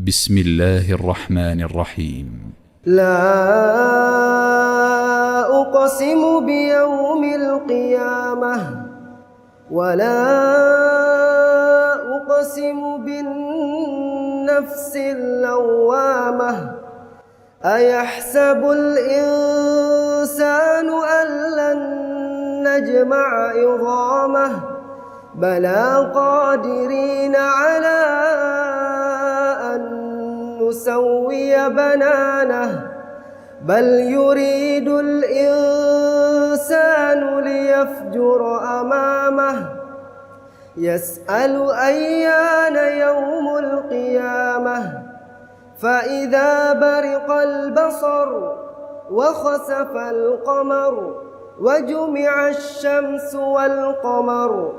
بسم الله الرحمن الرحيم. لا أقسم بيوم القيامة ولا أقسم بالنفس اللوامة. أيحسب الإنسان أن لن نجمع عظامه بلى قادرين على أن نسوي بنانه بل يريد الإنسان ليفجر أمامه يسأل أيان يوم القيامة فإذا برق البصر وخسف القمر وجمع الشمس والقمر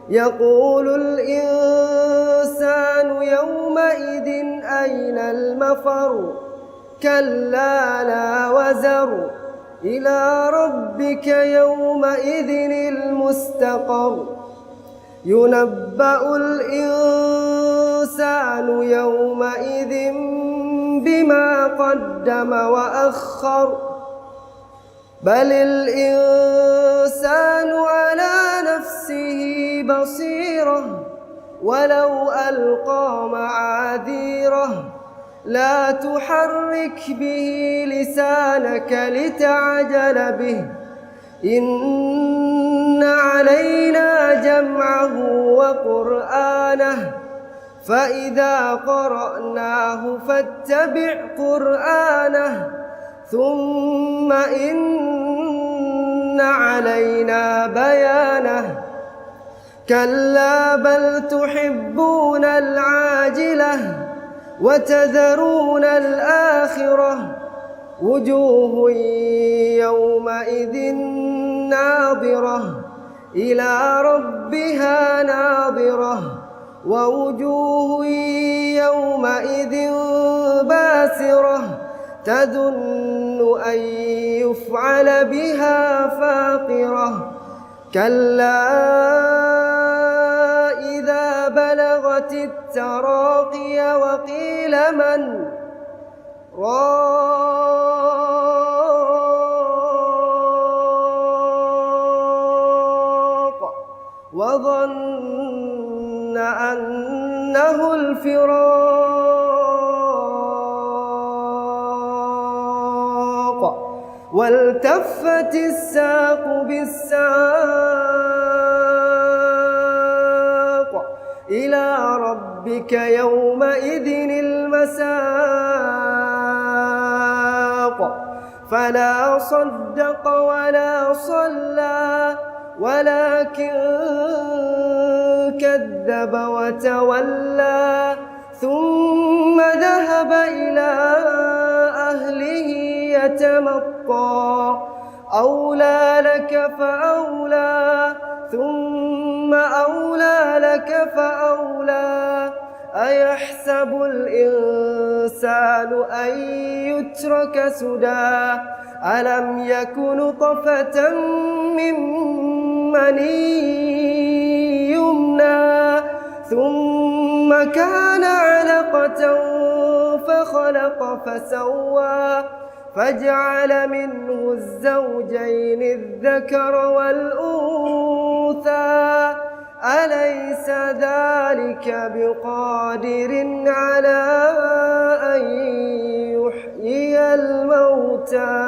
يقول الإنسان يومئذ أين المفر كلا لا وزر إلى ربك يومئذ المستقر ينبأ الإنسان يومئذ بما قدم وأخر بل الإنسان على نفسه بصيرة ولو ألقى معاذيره لا تحرك به لسانك لتعجل به إن علينا جمعه وقرآنه فإذا قرأناه فاتبع قرآنه ثم إن علينا بيانه كلا بل تحبون العاجلة وتذرون الآخرة وجوه يومئذ ناظرة إلى ربها ناظرة ووجوه يومئذ باسرة تظن أن يفعل بها فاقرة كلا إذا بلغت التراقي وقيل من راق وظن أنه الفراق والتفت الساق بالساق إلى ربك يومئذ المساق فلا صدق ولا صلى ولكن كذب وتولى ثم ذهب إلى أهله يتمطى أولى لك فأولى ثم أولى لك فأولى أيحسب الإنسان أن يترك سدى ألم يك نطفة من مني يمنى ثم كان علقة فخلق فسوى فجعل منه الزوجين الذكر والأنثى أليس ذلك بقادر على أن يحيي الموتى